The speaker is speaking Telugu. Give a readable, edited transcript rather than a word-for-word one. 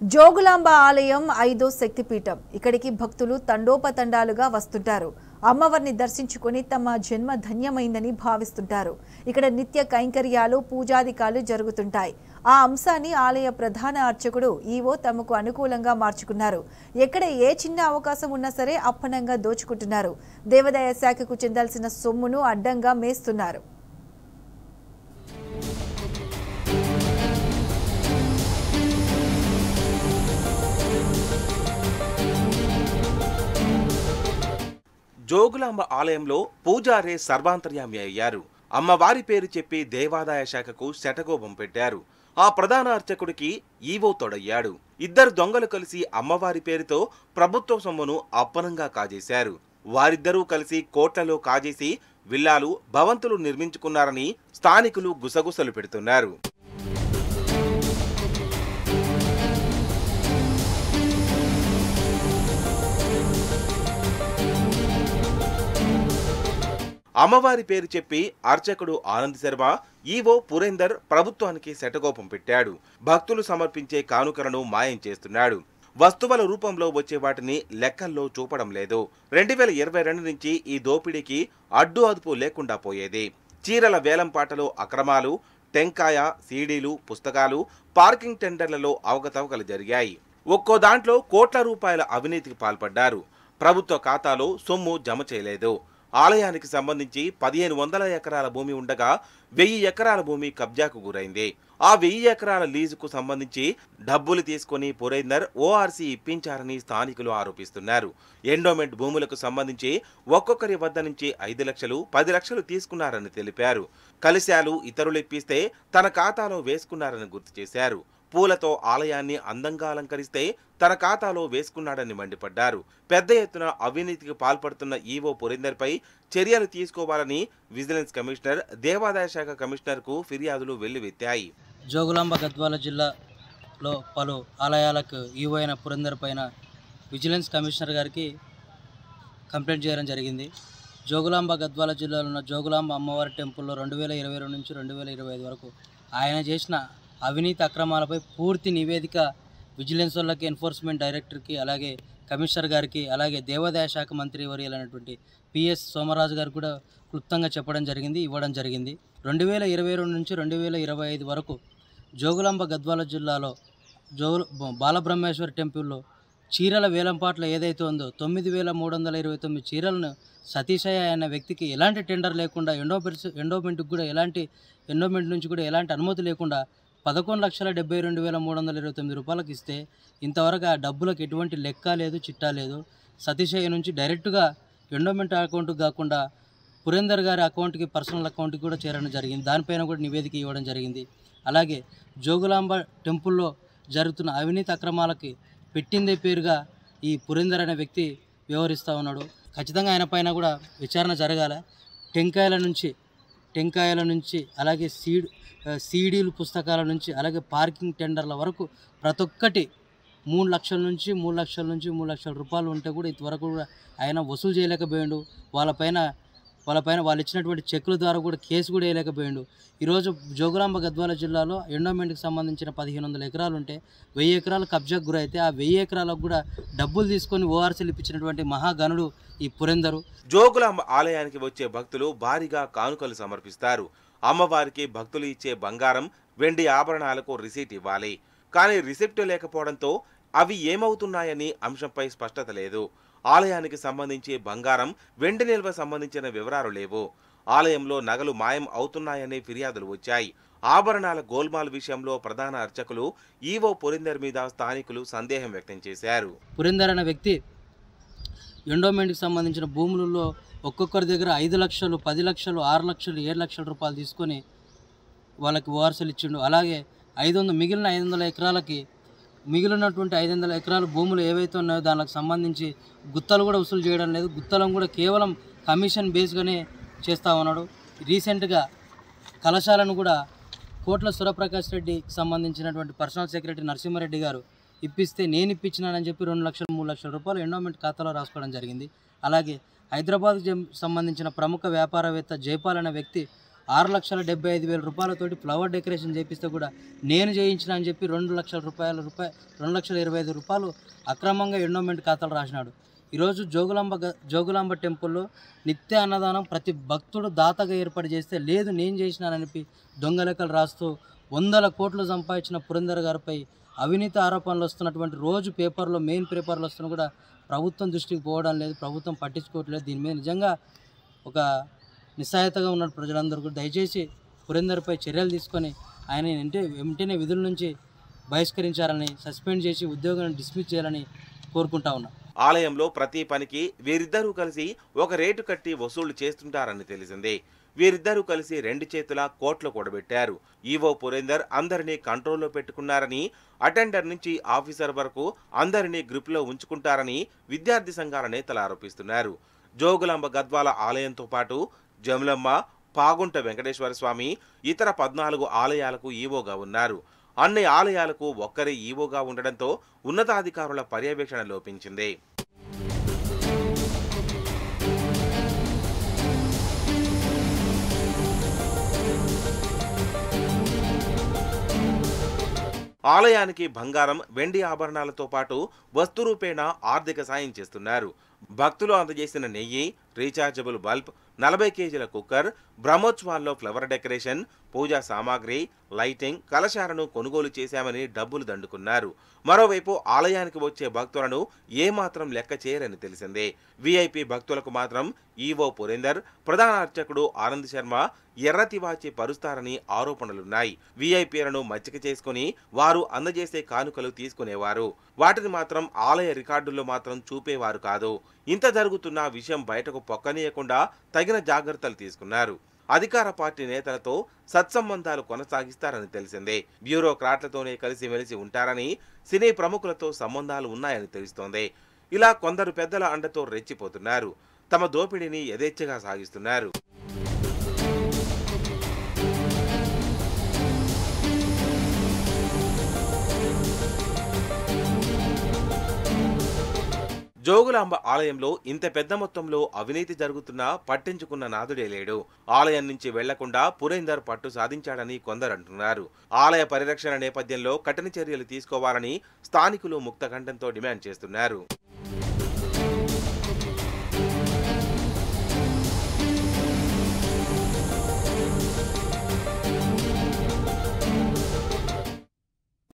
జోగులాంబ ఆలయం 5వ శక్తిపీఠం. ఇక్కడికి భక్తులు తండోపతండాలుగా వస్తుంటారు. అమ్మవారిని దర్శించుకొని తమ జన్మ ధన్యమైందని భావిస్తుంటారు. ఇక్కడ నిత్య కైంకర్యాలు, పూజాదికాలు జరుగుతుంటాయి. ఆ అంశాన్ని ఆలయ ప్రధాన అర్చకుడు ఈవో తమకు అనుకూలంగా మార్చుకున్నారు. ఎక్కడ ఏ చిన్న అవకాశం ఉన్నా సరే అప్పనంగా దోచుకుంటున్నారు. దేవాదాయ శాఖకు చెందాల్సిన సొమ్మును అడ్డంగా మేస్తున్నారు. జోగులాంబ ఆలయంలో పూజారే సర్వాంతర్యామి అయ్యారు. అమ్మవారి పేరు చెప్పి దేవాదాయ శాఖకు శటగోపం పెట్టారు. ఆ ప్రధాన అర్చకుడికి ఈవో తోడయ్యాడు. ఇద్దరు దొంగలు కలిసి అమ్మవారి పేరుతో ప్రభుత్వ సొమ్మును అప్పనంగా కాజేశారు. వారిద్దరూ కలిసి కోట్లలో కాజేసి విల్లాలు, భవంతులు నిర్మించుకున్నారని స్థానికులు గుసగుసలు పెడుతున్నారు. అమ్మవారి పేరు చెప్పి అర్చకుడు ఆనంద్ శర్మ, ఈవో పురేందర్ ప్రభుత్వానికి శటగోపం పెట్టాడు. భక్తులు సమర్పించే కానుకలను మాయం చేస్తున్నాడు. వస్తువుల రూపంలో వచ్చే వాటిని లెక్కల్లో చూపడం లేదు. 2022 నుంచి ఈ దోపిడీకి అడ్డు అదుపు లేకుండా పోయేది. చీరల వేలంపాటలో అక్రమాలు, టెంకాయ, సీడీలు, పుస్తకాలు, పార్కింగ్ టెండర్లలో అవకతవకలు జరిగాయి. ఒక్కో దాంట్లో కోట్ల రూపాయల అవినీతికి పాల్పడ్డారు. ప్రభుత్వ ఖాతాలో సొమ్ము జమ చేయలేదు. ఆలయానికి సంబంధించి 1500 ఎకరాల భూమి ఉండగా 1000 ఎకరాల భూమి కబ్జాకు గురైంది. ఆ 1000 ఎకరాల లీజుకు సంబంధించి డబ్బులు తీసుకుని పురేందర్ ఓఆర్సీ ఇప్పించారని స్థానికులు ఆరోపిస్తున్నారు. ఎండోమెంట్ భూములకు సంబంధించి ఒక్కొక్కరి వద్ద నుంచి 5 లక్షలు, 10 లక్షలు తీసుకున్నారని తెలిపారు. కలశాలు ఇతరులు ఇప్పిస్తే తన ఖాతాలో వేసుకున్నారని గుర్తు చేశారు. పూలతో ఆలయాన్ని అందంగా అలంకరిస్తే తన ఖాతాలో వేసుకున్నాడని మండిపడ్డారు. పెద్ద ఎత్తున అవినీతికి పాల్పడుతున్న ఈవో పురేందర్పై చర్యలు తీసుకోవాలని విజిలెన్స్ కమిషనర్, దేవాదాయ శాఖ కమిషనర్కు ఫిర్యాదులు వెల్లువెత్తాయి. జోగులాంబ గద్వాల జిల్లాలో పలు ఆలయాలకు ఈవో అయిన పురేందర్ పైన విజిలెన్స్ కమిషనర్ గారికి కంప్లైంట్ చేయడం జరిగింది. జోగులాంబ గద్వాల జిల్లాలో ఉన్న జోగులాంబ అమ్మవారి టెంపుల్లో 2022 నుంచి 2025 వరకు ఆయన చేసిన అవినీతి అక్రమాలపై పూర్తి నివేదిక విజిలెన్స్ వాళ్ళకి, ఎన్ఫోర్స్మెంట్ డైరెక్టర్కి, అలాగే కమిషనర్ గారికి, అలాగే దేవాదాయ శాఖ మంత్రి వర్యులైనటువంటి పిఎస్ సోమరాజు గారు కూడా క్లుప్తంగా చెప్పడం జరిగింది, ఇవ్వడం జరిగింది. 2022 నుంచి 2025 వరకు జోగులాంబ గద్వాల జిల్లాలో బాలబ్రహ్మేశ్వరి టెంపుల్లో చీరల వేలంపాట్ల ఏదైతే ఉందో 9329 చీరలను సతీశయ్య అనే వ్యక్తికి ఎలాంటి టెండర్ లేకుండా, ఎండోమెంట్ నుంచి కూడా ఎలాంటి అనుమతి లేకుండా 11,72,329 రూపాయలకు ఇస్తే ఇంతవరకు ఆ డబ్బులకు ఎటువంటి లెక్క లేదు, చిట్టా లేదు. సతీశయ్య నుంచి డైరెక్ట్గా ఎండోమెంట్ అకౌంట్కి కాకుండా పురేందర్ గారి అకౌంట్కి, పర్సనల్ అకౌంట్కి కూడా చేరడం జరిగింది. దానిపైన కూడా నివేదిక ఇవ్వడం జరిగింది. అలాగే జోగులాంబ టెంపుల్లో జరుగుతున్న అవినీతి అక్రమాలకి పెట్టిందే పేరుగా ఈ పురేందర్ అనే వ్యక్తి వ్యవహరిస్తూ ఉన్నాడు. ఖచ్చితంగా ఆయన పైన కూడా విచారణ జరగాల. టెంకాయల నుంచి అలాగే సీడీలు, పుస్తకాల నుంచి అలాగే పార్కింగ్ టెండర్ల వరకు ప్రతి ఒక్కటి 3 లక్షల నుంచి 3 లక్షల రూపాయలు ఉంటే కూడా ఇంతవరకు కూడా ఆయన వసూలు చేయలేకపోయాడు. వాళ్ళపైన వాళ్ళు ఇచ్చినటువంటి చెక్కుల ద్వారా కూడా కేసు కూడా వేయలేకపోయాడు. ఈరోజు జోగులాంబ గద్వాల జిల్లాలో ఎండోమెంట్కి సంబంధించిన 1500 ఎకరాలు ఉంటే 1000 ఎకరాలు కబ్జాకు గురైతే ఆ 1000 ఎకరాలకు కూడా డబ్బులు తీసుకొని ఓఆర్సీలు ఇప్పించినటువంటి మహాగణుడు ఈ పురేందరు. జోగులాంబ ఆలయానికి వచ్చే భక్తులు భారీగా కానుకలు సమర్పిస్తారు. అమ్మవారికి భక్తులు ఇచ్చే బంగారం, వెండి ఆభరణాలకు రిసీట్ ఇవ్వాలి. కానీ రిసిప్ట్ లేకపోవడంతో అవి ఏమవుతున్నాయని అంశంపై స్పష్టత లేదు. ఆలయానికి సంబంధించి బంగారం, వెండి నిల్వ సంబంధించిన వివరాలు లేవు. ఆలయంలో నగలు మాయం అవుతున్నాయనే ఫిర్యాదులు వచ్చాయి. ఆభరణాల గోల్మాల్ విషయంలో ప్రధాన అర్చకులు ఈవో పురేందర్ మీద స్థానికులు సందేహం వ్యక్తం చేశారు. పురేందర్ అనే వ్యక్తి ఎండోమెంట్కి సంబంధించిన భూములలో ఒక్కొక్కరి దగ్గర 5 లక్షలు, 10 లక్షలు, 6 లక్షలు, 7 లక్షల రూపాయలు తీసుకొని వాళ్ళకి ఓఆర్సీలు ఇచ్చిండు. అలాగే మిగిలిన 500 ఎకరాలకి మిగిలినటువంటి 500 ఎకరాల భూములు ఏవైతే ఉన్నాయో దానికి సంబంధించి గుత్తలు కూడా వసూలు చేయడం లేదు. గుత్తలను కూడా కేవలం కమిషన్ బేస్గానే చేస్తూ ఉన్నాడు. రీసెంట్గా కలశాలను కూడా కోట్ల సురప్రకాష్ రెడ్డికి సంబంధించినటువంటి పర్సనల్ సెక్రటరీ నరసింహారెడ్డి గారు ఇప్పిస్తే నేను ఇప్పించినానని చెప్పి 2 లక్షలు, 3 లక్షల రూపాయలు ఎండోమెంట్ ఖాతాలో రాసుకోవడం జరిగింది. అలాగే హైదరాబాద్కు సంబంధించిన ప్రముఖ వ్యాపారవేత్త జైపాల్ అనే వ్యక్తి 6,75,000 రూపాయలతోటి ఫ్లవర్ డెకరేషన్ చేపిస్తే కూడా నేను చేయించిన అని చెప్పి 2,20,000 రూపాయలు అక్రమంగా ఎండోమెంట్ ఖాతాలు రాసినాడు. ఈరోజు జోగులాంబ టెంపుల్లో నిత్య అన్నదానం ప్రతి భక్తుడు దాతగా ఏర్పాటు చేస్తే లేదు నేను చేసినానని దొంగ లెక్కలు రాస్తూ 100 కోట్లు సంపాదించిన పురందర్ గారిపై అవినీతి ఆరోపణలు వస్తున్నటువంటి రోజు పేపర్లో మెయిన్ పేపర్లు వస్తున్నా కూడా ప్రభుత్వం దృష్టికి పోవడం లేదు, ప్రభుత్వం పట్టించుకోవట్లేదు. దీని మీద నిజంగా ఒక నిస్సహాయతగా ఉన్న ప్రజలందరూ కూడా దయచేసి పురందర్పై చర్యలు తీసుకొని ఆయన వెంటనే విధుల నుంచి బహిష్కరించాలని, సస్పెండ్ చేసి ఉద్యోగాన్ని డిస్మిస్ చేయాలని కోరుకుంటా ఉన్నా. ఆలయంలో ప్రతి పనికి వీరిద్దరూ కలిసి ఒక రేటు కట్టి వసూళ్లు చేస్తుంటారని తెలిసిందే. వీరిద్దరూ కలిసి 2 చేతుల కోట్లు కూడబెట్టారు. ఈవో పురేందర్ అందరినీ కంట్రోల్లో పెట్టుకున్నారని, అటెండర్ నుంచి ఆఫీసర్ వరకు అందరినీ గ్రిప్లో ఉంచుకుంటారని విద్యార్థి సంఘాల నేతలు ఆరోపిస్తున్నారు. జోగులాంబ గద్వాల ఆలయంతో పాటు జమలమ్మ, పాగుంట వెంకటేశ్వర స్వామి, ఇతర 14 ఆలయాలకు ఈవోగా ఉన్నారు. అన్ని ఆలయాలకు ఒక్కరే ఈవోగా ఉండడంతో ఉన్నతాధికారుల పర్యవేక్షణ లోపించింది. ఆలయానికి బంగారం, వెండి ఆభరణాలతో పాటు వస్తురూపేణ ఆర్థిక సాయం చేస్తున్నారు. భక్తులు అందజేసిన నెయ్యి, రీఛార్జబుల్ బల్బ్, 40 కేజీల కుక్కర్, బ్రహ్మోత్సవాల్లో ఫ్లవర్ డెకరేషన్, పూజా సామాగ్రి, లైటింగ్, కలశాలను కొనుగోలు చేశామని డబ్బులు దండుకున్నారు. మరోవైపు ఆలయానికి వచ్చే భక్తులను ఏమాత్రం లెక్క చేయరని తెలిసిందే. వీఐపీ భక్తులకు మాత్రం ఈవో పురేందర్, ప్రధాన అర్చకుడు ఆనంద్ శర్మ ఎర్రతివాచి పరుస్తారని ఆరోపణలున్నాయి. వీఐపీలను మచ్చిక చేసుకుని వారు అందజేసే కానుకలు తీసుకునేవారు. వాటిని మాత్రం ఆలయ రికార్డుల్లో మాత్రం చూపేవారు కాదు. ఇంత జరుగుతున్న విషయం బయటకు పొక్కనీయకుండా తగిన జాగ్రత్తలు తీసుకున్నారు. అధికార పార్టీ నేతలతో సత్సంబంధాలు కొనసాగిస్తారని తెలిసిందే. బ్యూరోక్రాట్లతోనే కలిసిమెలిసి ఉంటారని, సినీ ప్రముఖులతో సంబంధాలు ఉన్నాయని తెలుస్తోంది. ఇలా కొందరు పెద్దల అండతో రెచ్చిపోతున్నారు. తమ దోపిడీని యథేచ్ఛగా సాగిస్తున్నారు. జోగులాంబ ఆలయంలో ఇంత పెద్ద మొత్తంలో అవినీతి జరుగుతున్నా పట్టించుకున్న నాదుడే లేడు. ఆలయం నుంచి వెళ్లకుండా పురేందర్ పట్టు సాధించాడని కొందరు అంటున్నారు. ఆలయ పరిరక్షణ నేపథ్యంలో కఠిన చర్యలు తీసుకోవాలని స్థానికులు ముక్తకంఠంతో డిమాండ్ చేస్తున్నారు.